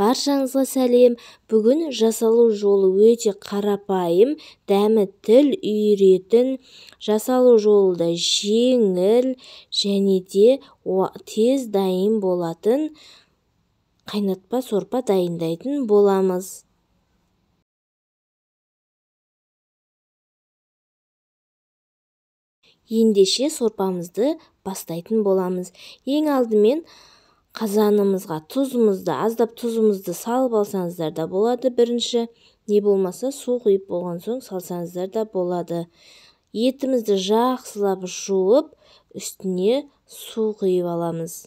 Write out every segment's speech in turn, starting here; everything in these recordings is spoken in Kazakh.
Баршаңызға сәлем. Бүгін жасалу жолы өте қарапайым, дәмі тіл үйіретін, жасалу жолы да жеңіл және де тез дайын болатын қайнатпа сорпа дайындайтын боламыз. Ендеше сорпамызды бастайтын боламыз. Ең алдымен қазанымызға аздап тұзымызды салып алсаңыздар да болады бірінші. Не болмаса су құйып болған соң салсаңыздар да болады. Етімізді жақсылап жуып, үстіне су құйып аламыз.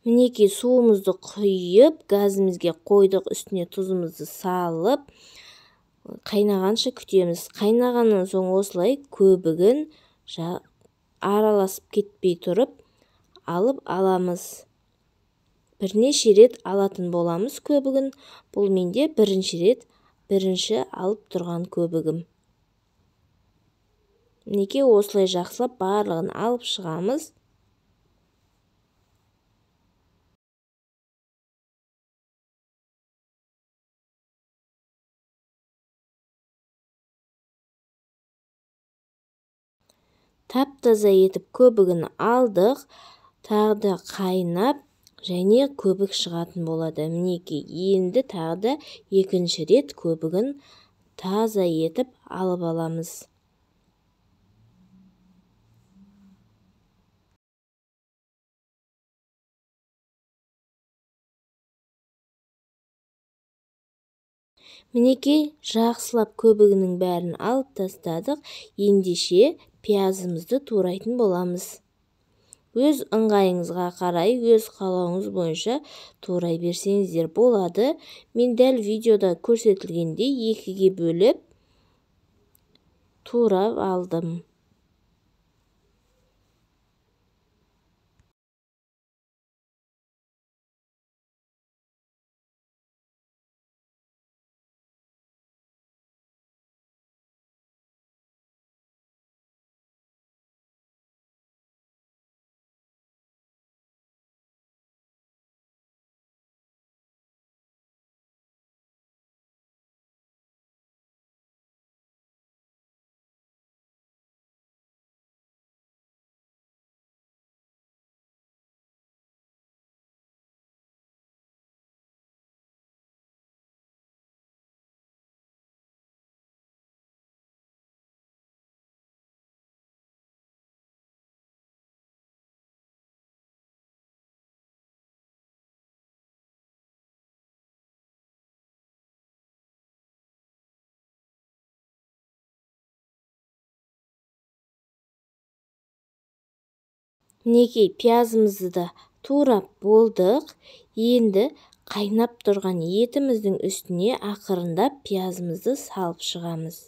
Мінекей суымызды құйып, газымызге қойдық, үстіне тұзымызды салып, қайнағанша күтеміз. Қайнағаннан соң осылай көбігін араласып кетпей тұрып алып аламыз. Бірнеше рет алатын боламыз көбігін. Бұл менде бірінші алып тұрған көбігім. Мінекей осылай жақсылап барлығын алып шығамыз. Тап-таза етіп көбігін алдық, тағы да қайнап және көбік шығатын болады. Мінекей енді тағы да екінші рет көбігін таза етіп алып аламыз. Мінекей жақсылап көбігінің бәрін алып тастадық. Ендеше пиязымызды турайтын боламыз. Өз ыңғайыңызға қарай, өз қалауыңыз бойынша турай берсеңіздер болады. Мен дәл видеода көрсетілгендей екіге бөліп турап алдым. Мінекей пиязымызды да турап болдық. Енді қайнап тұрған етіміздің үстіне ақырындап пиязымызды салып шығамыз.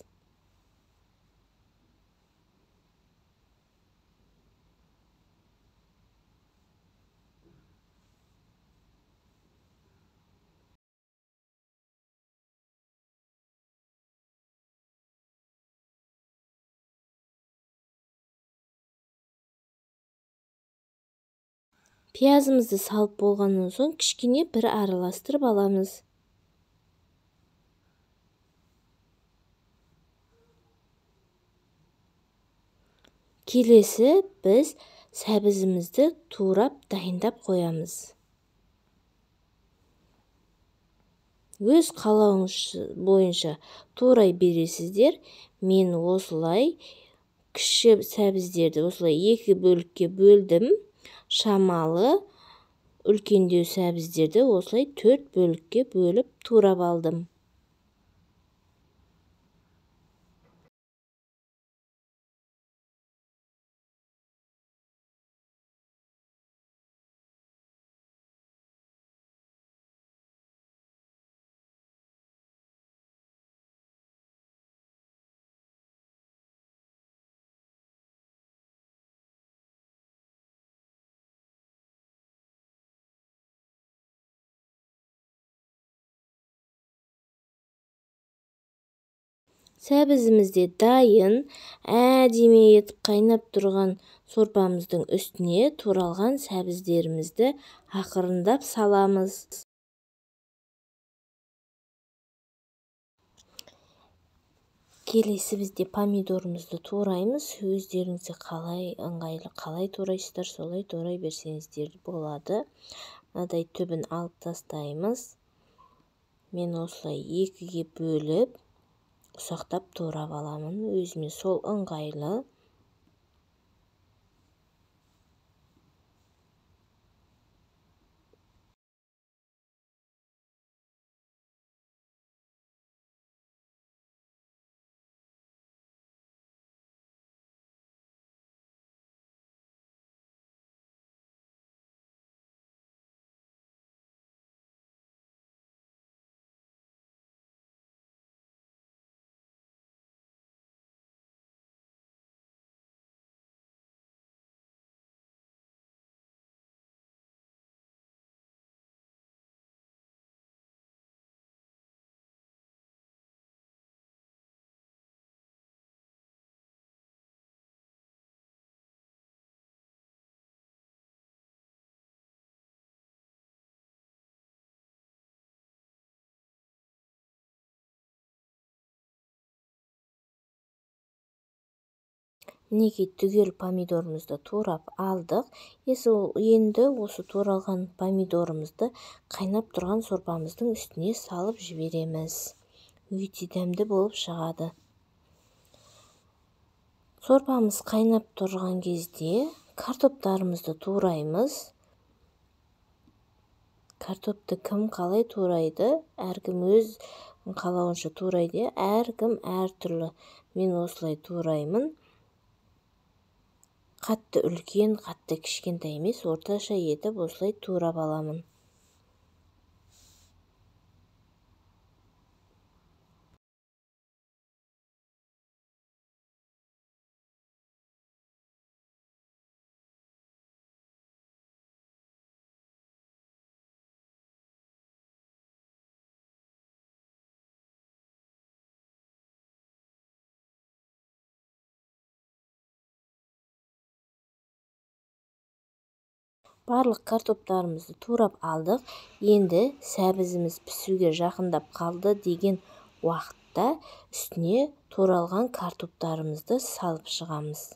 Пиязымызды салып болғаннан соң кішкене бір араластырып аламыз. Келесі біз сәбізімізді турап дайындап қоямыз. Өз қалауыңыз бойынша турай бересіздер. Мен осылай кіші сәбіздерді осылай екі бөлікке бөлдім. Шамалы үлкендеу сәбіздерді осылай 4 бөлікке бөліп турап алдым. Сәбізіміз де дайын. Әдемі етіп қайнап тұрған сорпамыздың үстіне туралған сәбіздерімізді ақырындап саламыз. Келесі бізде помидорымызды тураймыз. Өздеріңізге қалай ыңғайлы, қалай турайсыздар, солай турай берсеңіздер болады. Мынадай түбін алып тастаймыз. Мен осылай екіге бөліп, ұсақтап турап аламын. Өзіме сол ыңғайлы. Мінекей түгел помидорымызды турап алдық. Енді осы туралған помидорымызды қайнап тұрған сорпамыздың үстіне салып жібереміз. Өте дәмді болып шығады. Сорпамыз қайнап тұрған кезде картоптарымызды тураймыз. Картопты кім қалай турайды, әркім өз қалауынша турайды, әркім әртүрлі. Мен осылай тураймын. Қатты үлкен, қатты кішкентай емес, орташа етіп осылай турап аламын. Барлық картоптарымызды турап алдық. Енді сәбізіміз пісуге жақындап қалды деген уақытта үстіне туралған картоптарымызды салып шығамыз.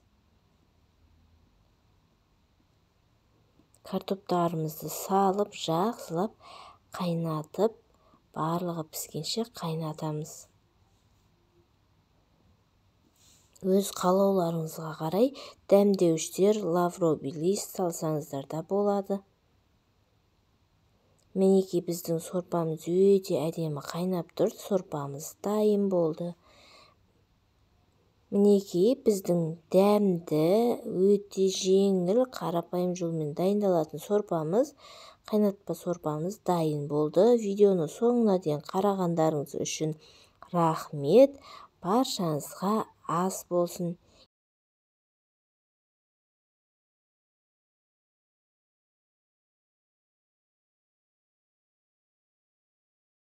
Картоптарымызды салып, жақсылап қайнатып, барлығы піскенше қайнатамыз. Өз қалауларыңызға қарай дәмдеуіштер, лавровый лист салсаңыздар да болады. Мінекей біздің сорпамыз өте әдемі қайнап тұр. Сорпамыз дайын болды. Мінекей біздің дәмді, өте жеңіл, қарапайым жолмен дайындалатын сорпамыз, қайнатпа сорпамыз дайын болды. Видеоны соңына дейін қарағандарыңыз үшін рахмет. Баршаңызға ас болсын.